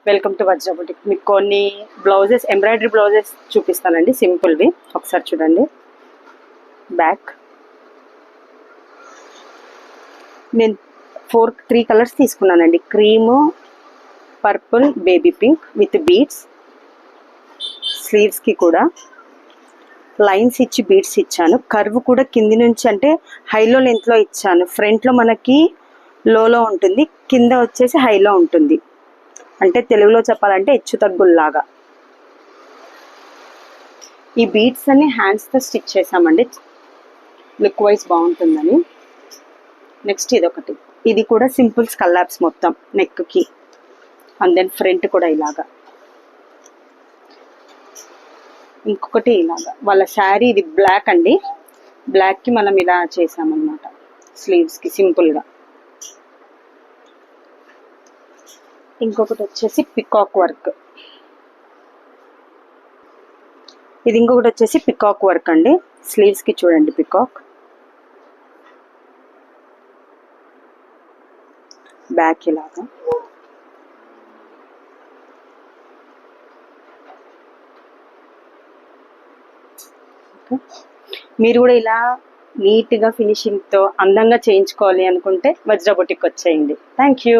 Welcome to Vajra boutique. మీకు కొన్ని blouses, embroidery blouses చూపిస్తానండి, సింపుల్వి. ఒకసారి చూడండి. బ్యాక్ నేను 3 కలర్స్ తీసుకున్నానండి. Cream, purple, baby pink with beads. స్లీవ్స్కి కూడా లైన్స్ ఇచ్చి బీడ్స్ ఇచ్చాను. కర్వ్ కూడా కింది నుంచి అంటే హైలో లెంత్లో ఇచ్చాను. ఫ్రంట్లో మనకి లోలో ఉంటుంది, కింద వచ్చేసి హైలో ఉంటుంది. అంటే తెలుగులో చెప్పాలంటే హెచ్చు తగ్గుల్లాగా. ఈ బీడ్స్ అన్ని హ్యాండ్స్తో స్టిచ్ చేసామండి, లుక్ వైజ్ బాగుంటుందని. నెక్స్ట్ ఇదొకటి, ఇది కూడా సింపుల్ స్కల్లాప్స్ మొత్తం నెక్కి, అండ్ దెన్ ఫ్రంట్ కూడా ఇలాగా. ఇంకొకటి ఇలాగా, వాళ్ళ శారీ ఇది బ్లాక్ అండి, బ్లాక్కి మనం ఇలా చేసామన్నమాట స్లీవ్స్కి సింపుల్గా. ఇంకొకటి వచ్చేసి పికాక్ వర్క్, ఇది ఇంకొకటి వచ్చేసి పికాక్ వర్క్ అండి. స్లీవ్స్కి చూడండి పికాక్, బ్యాక్ ఇలాగా. మీరు కూడా ఇలా నీట్గా ఫినిషింగ్తో అందంగా చేయించుకోవాలి అనుకుంటే వజ్ర బుటిక్ వచ్చేయండి. Thank you.